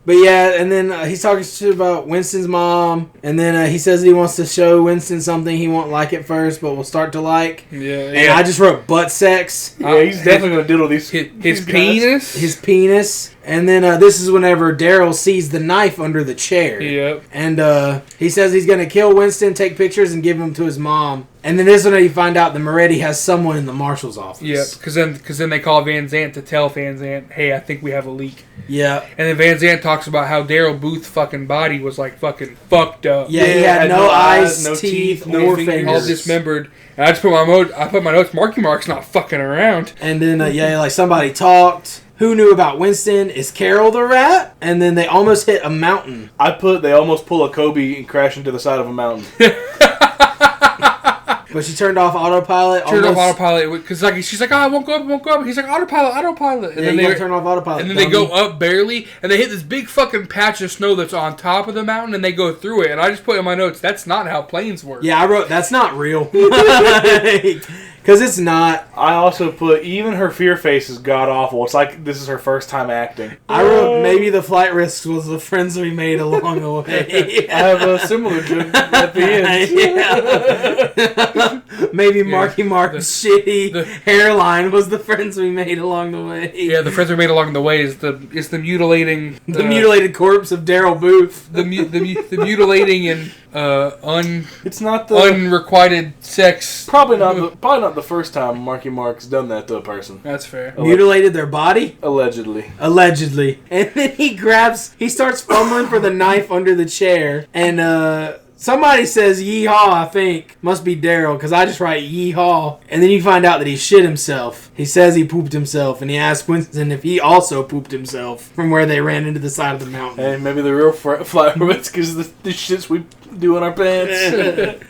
But yeah, and then he's talking shit about Winston's mom, and then he says that he wants to show Winston something he won't like at first, but will start to like. Yeah. And I just wrote butt sex, Yeah, he's definitely going to diddle these. His these guys. penis. his penis, and then this is whenever Daryl sees the knife under the chair. Yep. And he says he's going to kill Winston, take pictures, and give them to his mom. And then this is when you find out that Moretti has someone in the marshal's office. Yep. Because then they call Van Zant to tell Van Zant, hey, I think we have a leak. Yeah. And then Van Zant talks about how Daryl Booth's fucking body was like fucking fucked up. Yeah, he Yeah, had no eyes, no teeth, no or fingers. All fingers. dismembered. And I just put my notes. Marky Mark's not fucking around. And then, like somebody talked. Who knew about Winston? Is Carol the rat? And then they almost hit a mountain. I put they almost pull a Kobe and crash into the side of a mountain. But she turned off autopilot. Turned off almost- autopilot because like she's like, oh, I won't go up. He's like, autopilot. And Yeah, then you they gotta turn off autopilot. and then they go dummy. up barely, and they hit this big fucking patch of snow that's on top of the mountain, and they go through it. And I just put in my notes, that's not how planes work. Yeah, I wrote, that's not real. Because it's not. I also put even her fear face is god awful. It's like this is her first time acting. I wrote, maybe the flight risks was the friends we made along the way. I have a similar joke at the end. Yeah. Maybe Marky Mark's shitty the- hairline was the friends we made along the way. Yeah, the friends we made along the way is the mutilating The mutilated corpse of Daryl Booth. the mutilating and It's not the unrequited sex. probably not the first time Marky Mark's done that to a person. That's fair. Mutilated their body? Allegedly. Allegedly. And then he starts fumbling for the knife under the chair. And Somebody says yeehaw, I think. Must be Daryl, because I just write yeehaw. And then you find out that he shit himself. He says he pooped himself, and he asks Winston if he also pooped himself from where they ran into the side of the mountain. Hey, maybe the real flight permits because the shits we do in our pants.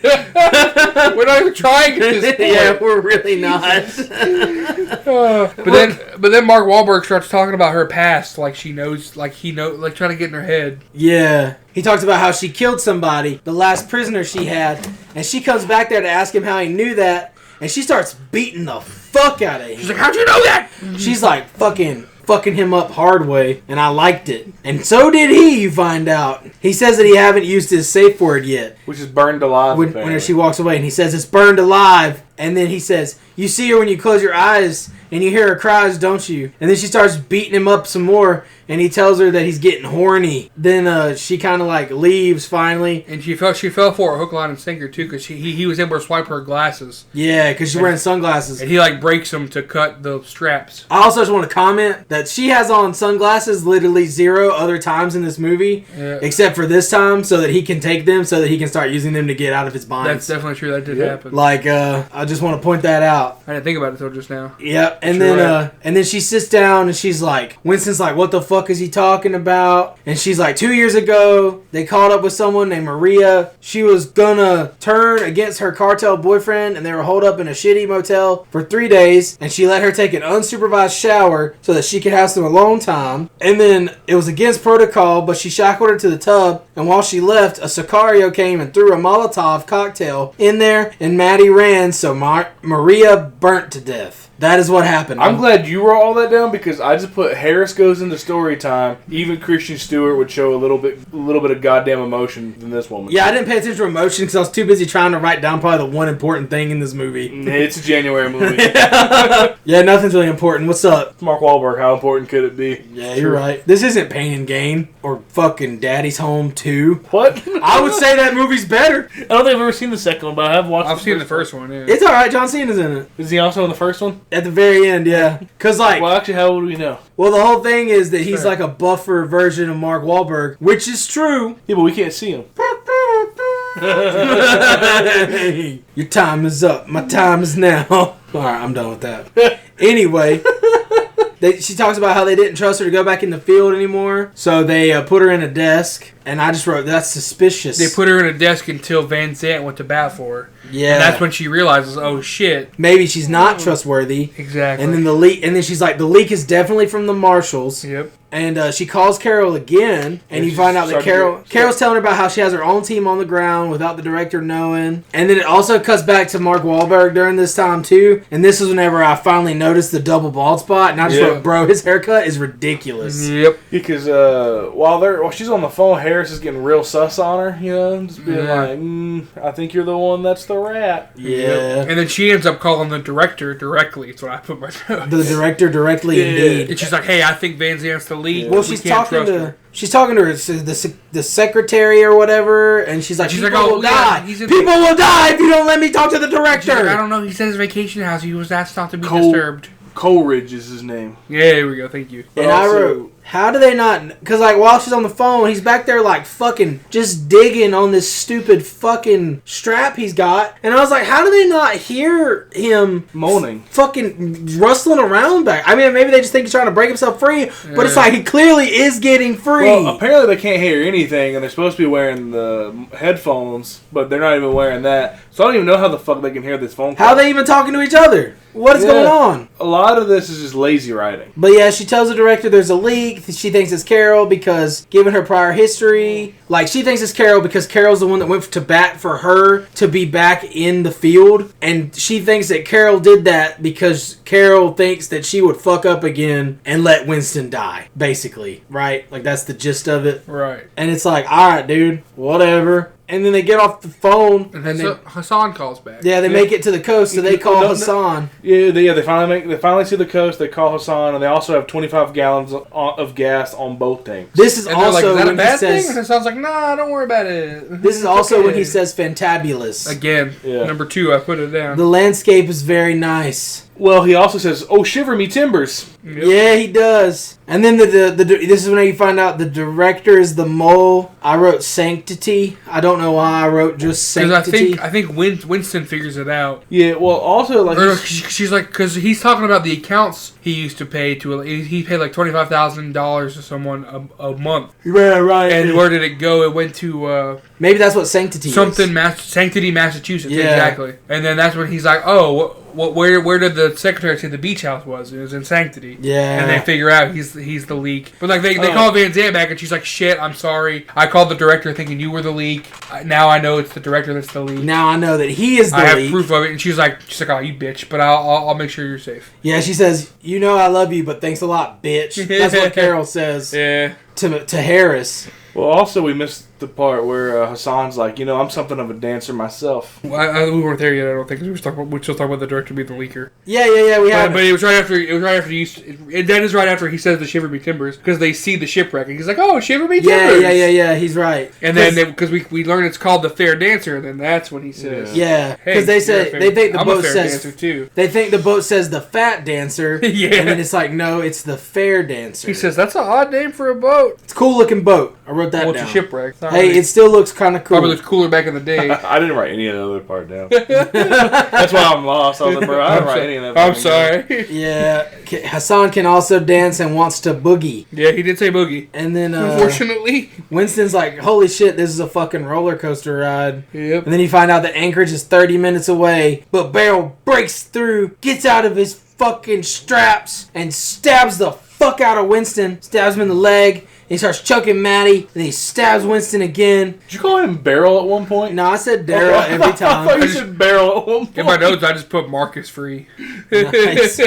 We're not even trying at this point. Yeah, we're really not. But then Mark Wahlberg starts talking about her past, like she knows, like he knows, like trying to get in her head. Yeah. He talks about how she killed somebody, the last prisoner she had, and she comes back there to ask him how he knew that, and she starts beating the fuck out of him. She's like, "How'd you know that?" She's like fucking him up hard way, and I liked it. And so did he, you find out. He says that he haven't used his safe word yet. Which is burned alive. When she walks away, and he says it's burned alive. And then he says, you see her when you close your eyes, and you hear her cries, don't you? And then she starts beating him up some more, and he tells her that he's getting horny. Then she kind of like leaves finally. And she fell for a hook, line, and sinker too, because he was able to swipe her glasses. Yeah, because she's wearing sunglasses. And he like breaks them to cut the straps. I also just want to comment that she has on sunglasses literally 0 other times in this movie, except for this time, so that he can take them, so that he can start using them to get out of his binds. That's definitely true. That did happen. Like, I just want to point that out. I didn't think about it until just now. Yep, and Sure. then and then she sits down and she's like, Winston's like, what the fuck is he talking about? And she's like, 2 years ago, they caught up with someone named Maria. She was gonna turn against her cartel boyfriend, and they were holed up in a shitty motel for 3 days, and she let her take an unsupervised shower so that she could have some alone time. And then it was against protocol, but she shackled her to the tub, and while she left, a Sicario came and threw a Molotov cocktail in there, and Maddie ran, so Maria burnt to death. That is what happened. I'm glad you wrote all that down because I just put Harris goes into story time. Even Christian Stewart would show a little bit of goddamn emotion than this woman. Yeah, I didn't pay attention to emotion because I was too busy trying to write down probably the one important thing in this movie. It's a January movie. Yeah, nothing's really important. What's up? Mark Wahlberg, how important could it be? Yeah, you're right. This isn't Pain and Gain or fucking Daddy's Home 2. What? I would say that movie's better. I don't think I've ever seen the second one, but I have watched. I've seen the first one. Yeah. It's alright. John Cena's in it. Is he also in the first one? At the very end, yeah. Because, like, Well, actually, how would we know? well, the whole thing is that he's Sure. like a buffer version of Mark Wahlberg, which is true. Yeah, but we can't see him. Your time is up. My time is now. Alright, I'm done with that. Anyway, she talks about how they didn't trust her to go back in the field anymore, so they put her in a desk, and I just wrote, that's suspicious. They put her in a desk until Van Zant went to bat for her. Yeah. And that's when she realizes, oh shit. Maybe she's not trustworthy. Exactly. And then the leak, and then she's like, the leak is definitely from the marshals. Yep. And she calls Carol again, and you find out that Carol's telling her about how she has her own team on the ground without the director knowing. And then it also cuts back to Mark Wahlberg during this time too. And this is whenever I finally noticed the double bald spot, and I just wrote, bro, his haircut is ridiculous. Yep. Because while she's on the phone, Harris is getting real sus on her. You know, just being like, I think you're the one that's the rat. Yeah. And then she ends up calling the director directly. That's what I put my notes. The director directly, indeed. And she's like, hey, I think Van Zant's the lead. Well, We she's can't talking trust to her. the secretary or whatever, and she's like, people will die. he's People will die if you don't let me talk to the She's like, director. I don't know. He said his vacation house. He was asked not to be disturbed. Coleridge is his name. Yeah, there we go. Thank you. And I wrote, how do they not? Because like while she's on the phone, he's back there like fucking just digging on this stupid fucking strap he's got, and I was like, how do they not hear him Moaning. fucking rustling around back? I mean, maybe they just think he's trying to break himself free, but it's like he clearly is getting free. Well, apparently they can't hear anything, and they're supposed to be wearing the headphones, but they're not even wearing that. So I don't even know how the fuck they can hear this phone call. How are they even talking to each other? What is going on? A lot of this is just lazy writing. But yeah, she tells the director there's a leak. She thinks it's Carol because, given her prior history, like she thinks it's Carol because Carol's the one that went to bat for her to be back in the field. And she thinks that Carol did that because Carol thinks that she would fuck up again and let Winston die, basically. Right? Like that's the gist of it. Right. And it's like, alright, dude, whatever. And then they get off the phone. And then Hassan calls back. Yeah, they make it to the coast, so they call Hassan. Yeah, they finally see the coast. They call Hassan, and they also have 25 gallons of gas on both tanks. This is And they're like, also is that a when he bad says. thing? And Hassan's like, nah, don't worry about it. This is also when he says fantabulous. Again, Yeah. number 2, I put it down. The landscape is very nice. Well, he also says, "Oh, shiver me timbers." Yeah, he does. And then the this is when you find out the director is the mole. I wrote Sanctity. I don't know why I wrote just Because Sanctity. I think Winston figures it out. Yeah. Well, also like Or she's like, because he's talking about the accounts he used to pay to. He paid like $25,000 to someone a month. Yeah, right. And where did it go? It went to Maybe that's what Sanctity something is. Sanctity, Massachusetts. Yeah. Exactly. And then that's when he's like, oh, where did the secretary say the beach house was? It was in Sanctity. Yeah. And they figure out he's the leak. But like they call Van Zandt back, and she's like, shit, I'm sorry. I called the director thinking you were the leak. Now I know it's the director that's the leak. Now I know that he is the I have leak. proof of it. And she's like, oh, you bitch. But I'll make sure you're safe. Yeah, she says, "You know I love you, but thanks a lot, bitch." That's what Carol says Yeah. to Harris. Well, also we missed the part where Hassan's like, I'm something of a dancer myself. Well, we weren't there yet. I don't think 'cause we were still talking about the director being the leaker. Yeah, we have. But it was right after. That is right after he says the shiver me timbers because they see the shipwreck and he's like, "Oh, shiver me timbers." Yeah. He's right. And then because we learn it's called the Fair Dancer, and then that's when he says, Yeah, Hey, because they you're a say fair- they think the I'm boat a fair says dancer too. they think the boat says the fat dancer. Yeah. And then it's like, no, it's the fair dancer. He says that's an odd name for a boat. it's a cool looking boat. I wrote that Well, it's down. a shipwreck. It's not Hey, really- it still looks kind of cool. probably looked cooler back in the day. I didn't write any of the other part down. That's why I'm lost. I was like, bro, I didn't write any of that. I'm sorry. Yeah, Hassan can also dance and wants to boogie. Yeah, he did say boogie. And then Unfortunately. Winston's like, "Holy shit, this is a fucking roller coaster ride." Yep. And then you find out that Anchorage is 30 minutes away, but Beryl breaks through, gets out of his fucking straps, and stabs the fuck out of Winston. Stabs him in the leg. He starts choking Maddie, and he stabs Winston again. Did you call him Barrel at one point? No, I said Daryl every I thought time. you said Barrel at one point. In my notes, I just put Marcus free. Nice.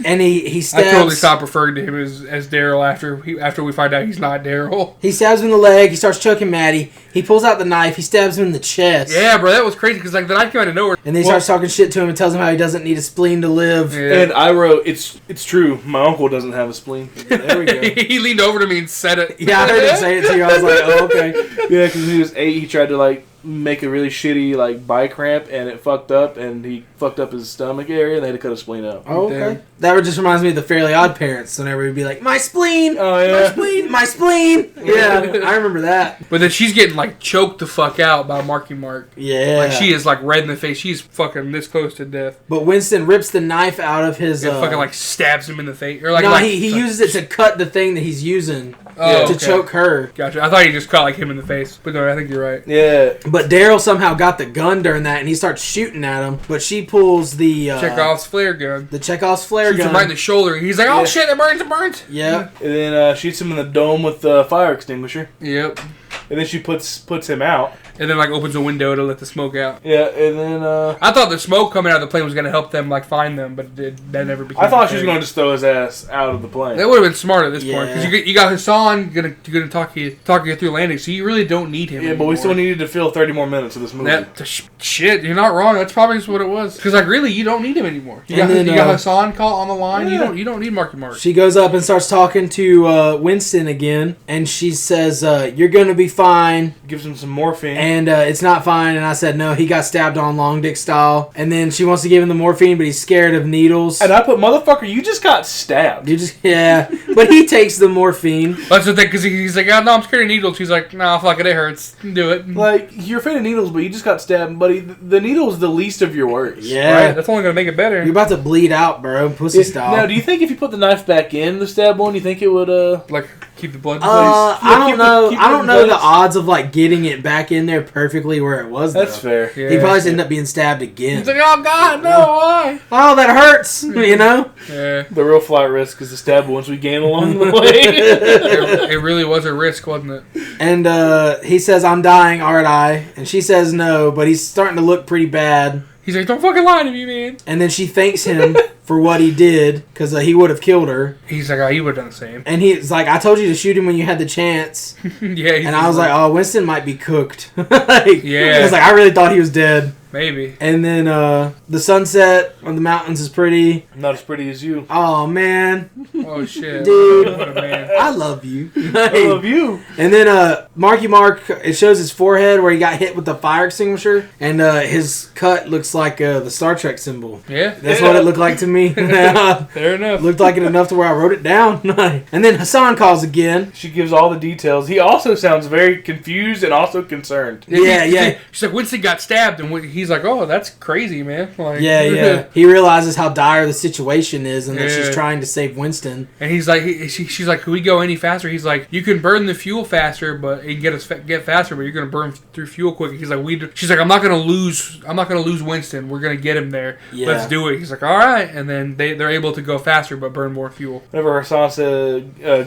And he I stabs. totally stopped referring to him as Daryl after we find out he's not Daryl. He stabs him in the leg. He starts choking Maddie. He pulls out the knife. He stabs him in the chest. Yeah, bro, that was crazy because like the knife came out of nowhere. And then he starts talking shit to him and tells him how he doesn't need a spleen to live. Yeah. And I wrote, it's true. My uncle doesn't have a spleen. There we go. He leaned over to me and said it. Yeah, I heard him say it to you. I was like, oh, okay. Yeah, because when he was 8, he tried to make a really shitty bike ramp, and it fucked up, and he fucked up his stomach area, and they had to cut a spleen out. Oh, okay. Damn. That just reminds me of the Fairly Odd Parents. Whenever we'd be like, my spleen! Oh My yeah. spleen! My spleen! Yeah, I remember that. But then she's getting choked the fuck out by Marky Mark. Yeah. She is red in the face. She's fucking this close to death. But Winston rips the knife out of his... And fucking stabs him in the face. Or no, he uses it to cut the thing that he's using Oh, to okay. choke her. Gotcha. I thought he just caught him in the face. But no, I think you're right. Yeah. But Daryl somehow got the gun during that, and he starts shooting at him. But she pulls the... Chekhov's flare gun. The Chekhov's flare Shoots gun. him right in the shoulder. And he's like, oh Yeah. shit, it burns, it burns. Yeah. And then shoots him in the dome with the fire extinguisher. Yep. And then she puts him out. And then opens a window to let the smoke out. Yeah, and then I thought the smoke coming out of the plane was going to help them find them, but that never became. I thought she the was thing. going to just throw his ass out of the plane. That would have been smart at this point Yeah. because you got Hassan gonna talk you through landing, so you really don't need him. Yeah, but anymore. we still needed to fill 30 more minutes of this movie. Shit, you're not wrong. That's probably just what it was. Because really, you don't need him anymore. You got, And then, you got Hassan caught on the line. Yeah. You don't need Marky Mark. She goes up and starts talking to Winston again, and she says, "You're gonna be fine." Gives him some morphine. And it's not fine. And I said, "No, he got stabbed on long dick style." And then she wants to give him the morphine, but he's scared of needles. And I put, motherfucker, you just got stabbed. You just but he takes the morphine. That's the thing, because he's like, oh, no, I'm scared of needles. She's like, no, fuck it, it hurts. Do it. You're afraid of needles, but you just got stabbed, buddy. The needle is the least of your worries. Yeah, Right, that's only gonna make it better. you're about to bleed out, bro. Pussy style. Now, do you think if you put the knife back in the stab wound, you think it would, Keep the blood in place. I don't keep know. it I don't in know the place. odds of getting it back in there perfectly where it was. That's though. fair. Yeah. He probably ended up being stabbed again. He's like, oh god, no, why? Oh, that hurts. You know. Yeah. The real flight risk is the stab wounds we gain along the way. It really was a risk, wasn't it? And he says, "I'm dying, aren't I?" And she says no, but he's starting to look pretty bad. He's like, don't fucking lie to me, man. And then she thanks him for what he did, because he would have killed her. He's like, oh, you would have done the same. And he's like, "I told you to shoot him when you had the chance." Yeah. He's And I was like, "Oh, Winston might be cooked." Yeah. I was like, "I really thought he was dead." Maybe. And then the sunset on the mountains is pretty. Not as pretty as you. Oh man, Oh shit, Dude. What a man. I love you. I love you. And then Marky Mark, it shows his forehead where he got hit with the fire extinguisher, and his cut looks like the Star Trek symbol. Yeah, That's what it looked like to me. fair enough. Looked like it enough to where I wrote it down. And then Hassan calls again. She gives all the details. He also sounds very confused and also concerned. Yeah. She's like, Winston got stabbed, and he's like, oh, that's crazy, man. Like, Yeah. He realizes how dire the situation is and that she's Yeah. trying to save Winston. And he's like, she's like, can we go any faster? He's like, you can burn the fuel faster, but it can get faster, but you're gonna burn through fuel quick. He's like, she's like, I'm not gonna lose Winston. We're gonna get him there. Yeah. Let's do it. He's like, all right, and then they're able to go faster but burn more fuel. Whenever Hassan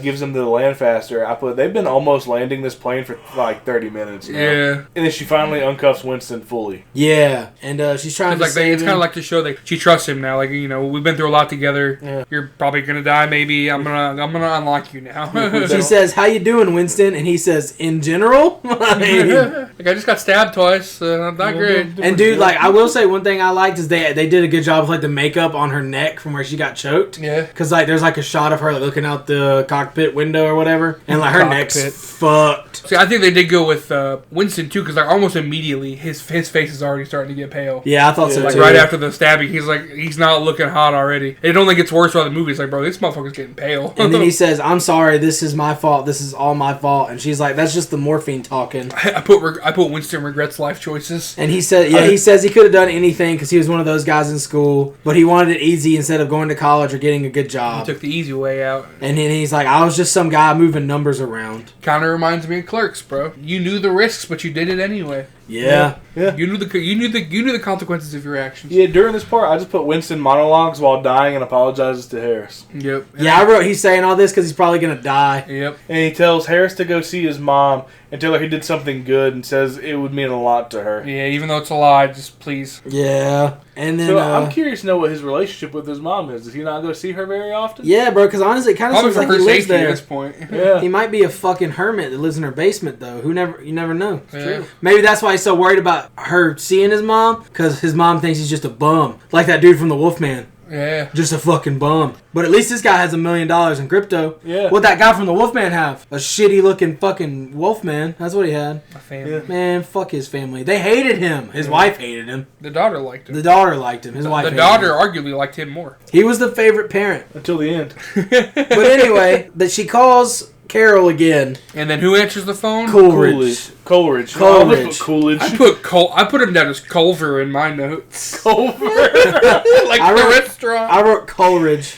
gives them the land faster, I put they've been almost landing this plane for like 30 minutes now. Yeah. And then she finally uncuffs Winston fully. Yeah. And she's trying to It's like save it's him. kind of like to show that she trusts him now. Like, you know, we've been through a lot together. Yeah. You're probably gonna die. Maybe I'm gonna unlock you now. She says, "How you doing, Winston?" And he says, "In general." Like, I just got stabbed twice. Not great. And dude, like, I will say one thing I liked is they did a good job with like the makeup on her neck from where she got choked. Yeah. Cause like there's like a shot of her like, looking out the cockpit window or whatever, and like her neck's Cockpit. fucked. See, I think they did go with Winston too, because like almost immediately his face is already starting to get pale. Yeah, I thought so Yeah. Like too. right after the stabbing, he's not looking hot already. It only gets worse throughout the movie. It's like, bro, this motherfucker's getting pale. And then he says, "I'm sorry, this is my fault. This is all my fault." And she's like, "That's just the morphine talking." I put Winston regrets life choices. And he said, "Yeah, he says he could have done anything because he was one of those guys in school, but he wanted it easy instead of going to college or getting a good He job." took the easy way out. And then he's like, "I was just some guy moving numbers around." Kind of reminds me of Clerks, bro. You knew the risks, but you did it anyway. Yeah. You knew the consequences of your actions. Yeah, during this part, I just put Winston monologues while dying and apologizes to Harris. Yep. Yeah, I wrote he's saying all this because he's probably gonna die. Yep. And he tells Harris to go see his mom and tell her he did something good and says it would mean a lot to her. Yeah. Even though it's a lie, just please. Yeah, and then So I'm curious to know what his relationship with his mom is. Does he not go see her very often? yeah, bro. Because honestly, it kind of Probably seems for like her he lives safety at there. this point. Yeah. He might be a fucking hermit that lives in her basement, though. You never know. Yeah. Maybe that's why he's so worried about her seeing his mom, because his mom thinks he's just a bum, like that dude from the Wolfman, Yeah. just a fucking bum. But at least this guy has $1 million in crypto. Yeah. What that guy from the Wolfman have? A shitty looking fucking Wolfman. That's what he had. My family. Yeah. Man, fuck his family. They hated him. His wife hated him. The daughter liked him. The daughter liked him. His wife The hated daughter him. arguably liked him more. He was the favorite parent. Until the end. But anyway, that she calls Carol again. And then who answers the phone? Coolidge. Coleridge. Coleridge. Coolidge. I put him down as Culver in my notes. Culver. Like I the wrote- restaurant. I wrote Coleridge.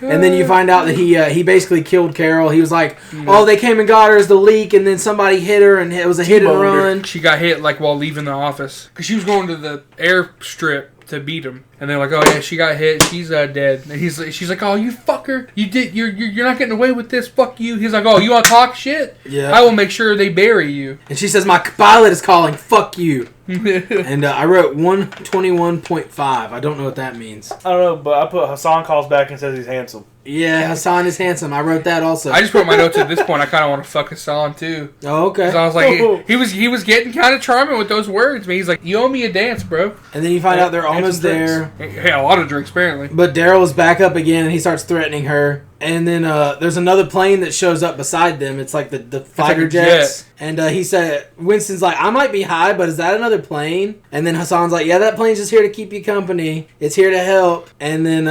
And then you find out that he basically killed Carol. He was like, "Oh, they came and got her as the leak, and then somebody hit her, and it was a hit and T-boned her. run." She got hit like while leaving the office because she was going to the airstrip to beat him, and they're like, "Oh yeah, she got hit. She's dead." And she's like, "Oh, you fucker! You're not getting away with this. Fuck you." He's like, "Oh, you want to talk shit? Yeah. I will make sure they bury you." And she says, "My pilot is calling. Fuck you." And I wrote 121.5. I don't know what that means. I don't know, but I put Hassan calls back and says he's handsome. Yeah, Hassan is handsome. I wrote that also. I just put my notes at this point. I kind of want to fuck Hassan too. Oh, okay. So I was like, he was getting kind of charming with those words. Man, he's like, "You owe me a dance, bro." And then you find out they're And almost some drinks. there. Yeah, a lot of drinks apparently. But Daryl's back up again, and he starts threatening her. And then there's another plane that shows up beside them. It's like the fighter like a jets. And he said, Winston's like, "I might be high, but is that another plane?" And then Hassan's like, "Yeah, that plane's just here to keep you company. It's here to help." And then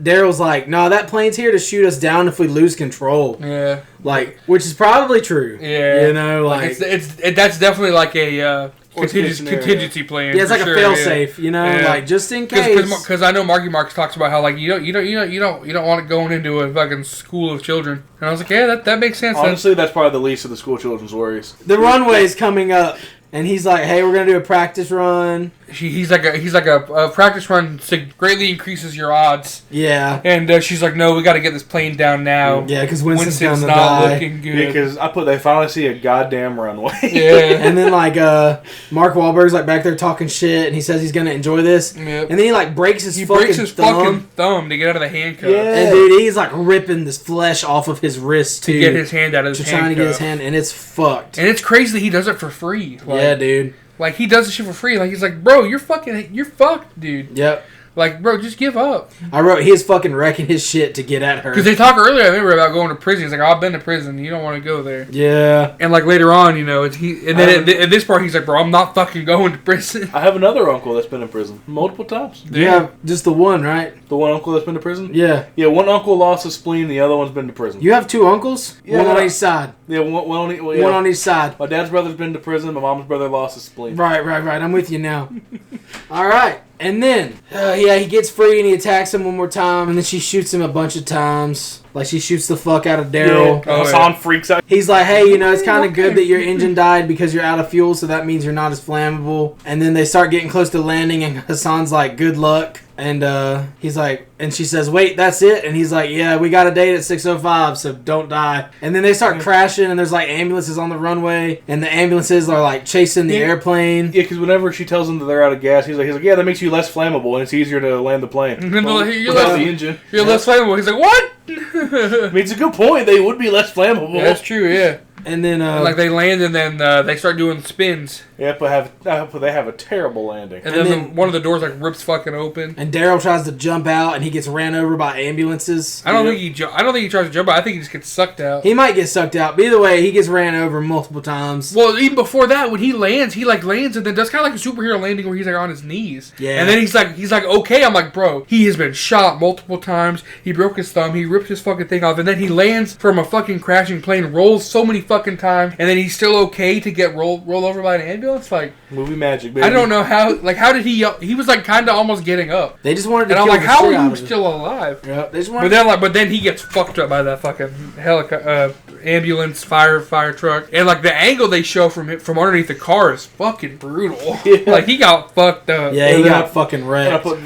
Daryl's like, "No, that plane's here to shoot us down if we lose control." Yeah, Like, which is probably true. yeah. You know, like that's definitely like a Worst case scenario. contingency plan. yeah, it's for like sure, a fail yeah. safe. You know, Yeah. like just in case. Because I know Marky Mark talks about how like you don't want it going into a fucking school of children, and I was like, yeah, that makes sense. Honestly, that's probably the least of the school children's worries. The runway's coming up, and he's like, "Hey, we're gonna do a practice run." He's like a practice run greatly increases your odds, Yeah, and she's like, no, we got to get this plane down now. yeah, because Winston's Winston's gonna not die. looking good. Because I put they finally see a goddamn runway. Yeah. And then like Mark Wahlberg's like back there talking shit, and he says he's gonna enjoy this. Yep. And then he like breaks his He fucking breaks his thumb. fucking thumb to get out of the handcuff. Yeah. And dude, he's like ripping this flesh off of his wrist too. To get his hand out of his Just handcuff. trying to get his hand, and it's fucked. And it's crazy that he does it for free. Like, Yeah, dude. Like, he does the shit for free. Like, he's like, bro, you're fucked, dude. Yep. Like, bro, just give up. I wrote, he's fucking wrecking his shit to get at her. Because they talk earlier, I remember, about going to prison. He's like, oh, I've been to prison. You don't want to go there. Yeah. And, like, later on, you know, and then at this part, he's like, bro, I'm not fucking going to prison. I have another uncle that's been in prison multiple times. You have just the one, right? The one uncle that's been to prison? Yeah. Yeah, one uncle lost his spleen, the other one's been to prison. You have two uncles? Yeah. One on each side. Yeah, one on each. Well, yeah. One on each side. My dad's brother's been to prison. My mom's brother lost his spleen. Right. I'm with you now. All right. And then, he gets free and he attacks him one more time, and then she shoots him a bunch of times. Like, she shoots the fuck out of Daryl. Yeah. Hassan freaks out. He's like, hey, you know, it's kind of good that your engine died because you're out of fuel, so that means you're not as flammable. And then they start getting close to landing, and Hassan's like, good luck. And he's like, and she says, wait, that's it? And he's like, yeah, we got a date at 6:05, so don't die. And then they start crashing, and there's like ambulances on the runway, and the ambulances are like chasing the airplane. Yeah, because whenever she tells them that they're out of gas, he's like, yeah, that makes you less flammable, and it's easier to land the plane. And then they're like, you're Without the engine. less flammable. He's like, what? I mean, it's a good point. They would be less flammable. Yeah, that's true, yeah. And then, like, they land, and then they start doing spins. Yeah, but they have a terrible landing. And then one of the doors, like, rips fucking open. and Daryl tries to jump out, and he gets ran over by ambulances. I don't think he tries to jump out. I think he just gets sucked out. He might get sucked out, but either way, he gets ran over multiple times. Well, even before that, when he lands and then does kind of like a superhero landing where he's like on his knees. Yeah. And then he's like, okay. I'm like, bro, he has been shot multiple times. He broke his thumb. He ripped his fucking thing off. And then he lands from a fucking crashing plane, rolls so many fucking times, and then he's still okay to get rolled over by an ambulance. Like, Movie magic, baby. I don't know how did he was like kind of almost getting up. They just wanted to And I'm kill like, the how shit are out you of him. still alive? Yep. They just wanted But then he gets fucked up by that fucking ambulance fire truck, and like the angle they show from underneath the car is fucking brutal. Yeah. Like, he got fucked up. Yeah, he And then got fucking And I wrecked. put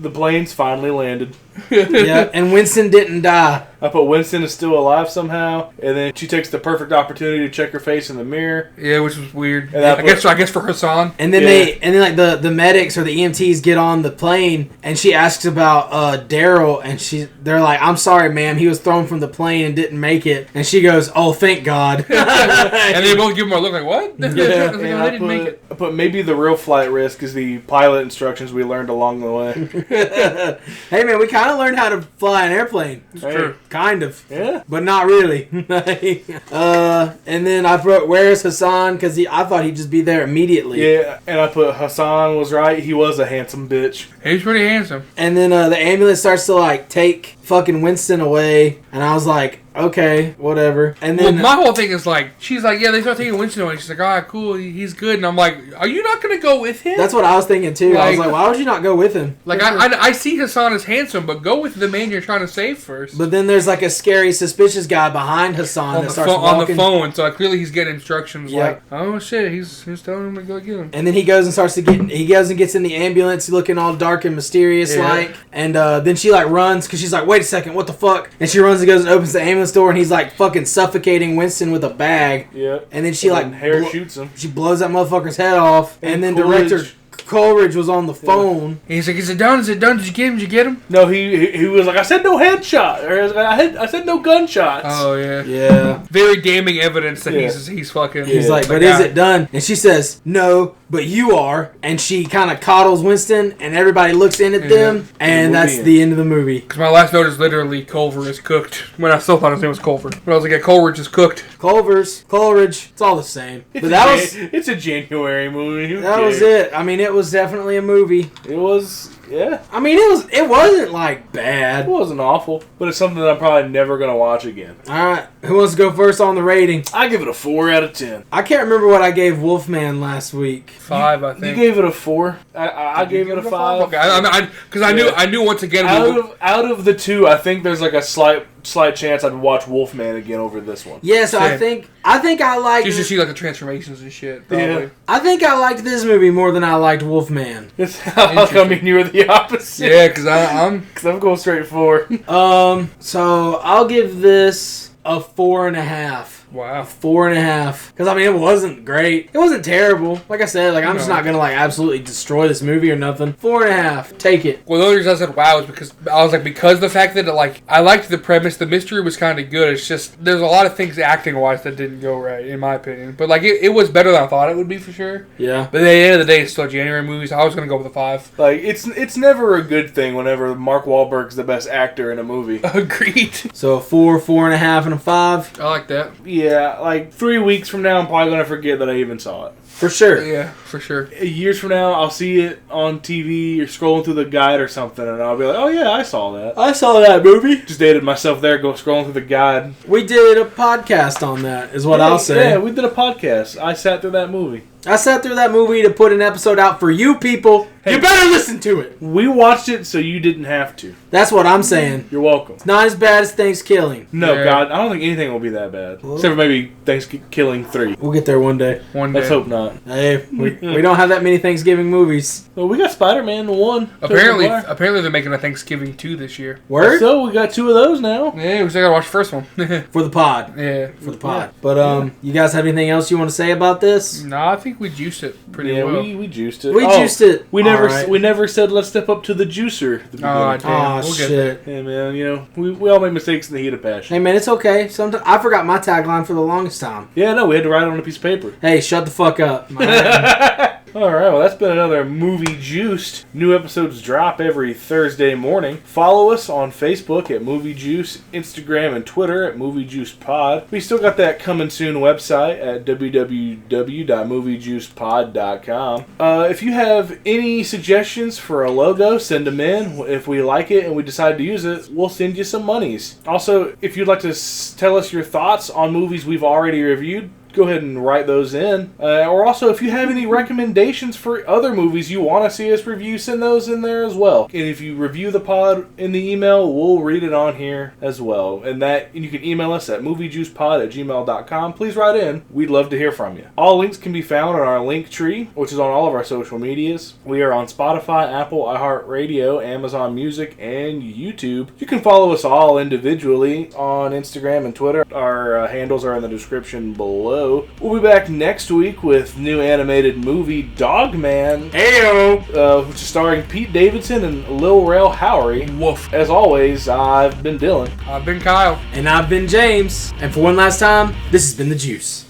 the planes finally landed. Yeah, and Winston didn't die. I put Winston is still alive somehow, and then she takes the perfect opportunity to check her face in the mirror. Yeah, which was weird. And I guess for Hassan. And then Yeah. like the medics or the EMTs get on the plane, and she asks about Daryl, and they're like, I'm sorry, ma'am, he was thrown from the plane and didn't make it. And she goes, oh, thank God. And they both give him a look like, what? Yeah, I was like, And "No, I they didn't make it. put maybe the real flight risk is the pilot instructions we learned along the way. Hey man, we kind of learned how to fly an airplane. Hey, True. Kind of. Yeah. But not really. And then I wrote, where's Hassan? Because I thought he'd just be there immediately. Yeah, and I put Hassan was right. He was a handsome bitch. He's pretty handsome. And then the ambulance starts to like take fucking Winston away, and I was like, okay, whatever. And Well, then my whole thing is like, she's like, yeah, they start taking Winston away. She's like, alright, cool, he's good. And I'm like, are you not gonna go with him? that's what I was thinking too. I was Like- like, why would you not go with him? Like, I see Hassan as handsome, but go with the man you're trying to save first. But then there's like a scary, suspicious guy behind Hassan on that the, starts on walking. the phone, so clearly he's getting instructions Yeah. like, oh shit, he's telling him to go get him. And then he goes and gets in the ambulance looking all dark and mysterious like. And then she like runs because she's like, wait a second, what the fuck? And she runs and goes and opens the ambulance door, and he's like fucking suffocating Winston with a bag. Yep. And then she like hair shoots him. she blows that motherfucker's head off. And then Coolidge- director Coleridge was on the phone. And he's like, is it done? Is it done? Did you get him? Did you get him? No, he was like, I said no headshot, or I said no gunshots. Oh yeah. Yeah. Very damning evidence that Yeah. he's fucking. He's Yeah. like, but is it done? And she says, no, but you are. And she kind of coddles Winston, and everybody looks in at them, and Movie that's ends. the end of the movie. Because my last note is literally Culver is cooked. When I still thought his name was Culver. But I was like, yeah, Coleridge is cooked. Coleridge, it's all the same. It's But that was it's a January movie. Who that was cares? it. I mean, it was definitely a movie. It was, yeah. I mean, it wasn't like It bad. wasn't awful, but it's something that I'm probably never gonna watch again. All right, who wants to go first on the rating? I give it a 4 out of 10. I can't remember what I gave Wolfman last week. 5, I You think. gave it a 4. I gave it a 5. Okay, because I knew once again. Out of the two, I think there's like a slight chance I'd watch Wolfman again over this one. Yeah, so I Same. think I liked. Just to see like the transformations and shit. Probably. Yeah. I think I liked this movie more than I liked Wolfman. It's how come you were the opposite? Yeah, because I'm. Because I'm going straight 4. So I'll give this a 4.5. Wow. 4.5. Because, I mean, it wasn't great. It wasn't terrible. Like I said, like I'm just No. not going to, like, absolutely destroy this movie or nothing. 4.5. Take it. Well, the only reason I said wow is because I was like, because the fact that like I liked the premise, the mystery was kind of good. It's just there's a lot of things acting wise that didn't go right, in my opinion. But like it was better than I thought it would be for sure. Yeah. But at the end of the day, it's still a January movie, so I was gonna go with a 5. Like it's never a good thing whenever Mark Wahlberg's the best actor in a movie. Agreed. So a 4, 4.5, and a 5. I like that. Yeah, like 3 weeks from now, I'm probably gonna forget that I even saw it. For sure. Yeah, for sure. Years from now, I'll see it on TV or scrolling through the guide or something, and I'll be like, "Oh yeah, I saw that." I saw that movie. Just dated myself there, go scrolling through the guide. We did a podcast on that, is what I'll say. Yeah, we did a podcast. I sat through that movie. I sat through that movie to put an episode out for you people. Hey. You better listen to it. We watched it so you didn't have to. That's what I'm saying. You're welcome. It's not as bad as Thanksgiving. No, Yeah. God, I don't think anything will be that bad. Except for maybe Thanksgiving 3. We'll get there one day. One day. Let's hope not. Hey, we don't have that many Thanksgiving movies. Well, we got Spider-Man 1. Apparently they're making a Thanksgiving 2 this year. Word? So we got 2 of those now. Yeah, we still gotta watch the first one. For the pod. Yeah. For the pod. But, you guys have anything else you want to say about this? No, I think we juiced it pretty Yeah, well. we juiced it. We Oh, juiced it. We never All right. we never said let's step up to the juicer. At the Oh, beginning. damn. Oh, We'll get there. shit. Hey man, you know we all make mistakes in the heat of passion. Hey, man, it's okay. Sometimes I forgot my tagline for the longest time. Yeah, no, we had to write it on a piece of paper. Hey, shut the fuck up. All right, well that's been another Movie Juiced. New episodes drop every Thursday morning. Follow us on Facebook at Movie Juice, Instagram and Twitter at Movie Juice Pod. We still got that coming soon website at www.moviejuicepod.com. If you have any suggestions for a logo, send them in. If we like it and we decide to use it, we'll send you some monies. Also, if you'd like to tell us your thoughts on movies we've already reviewed, go ahead and write those in. Or also, if you have any recommendations for other movies you want to see us review, send those in there as well. And if you review the pod in the email, we'll read it on here as well. And you can email us at moviejuicepod@gmail.com. Please write in. We'd love to hear from you. All links can be found on our link tree, which is on all of our social medias. We are on Spotify, Apple, iHeartRadio, Amazon Music, and YouTube. You can follow us all individually on Instagram and Twitter. Our handles are in the description below. We'll be back next week with new animated movie Dogman, which is starring Pete Davidson and Lil Rel Howery. Woof. As always, I've been Dylan. I've been Kyle. And I've been James. And for one last time, this has been The Juice.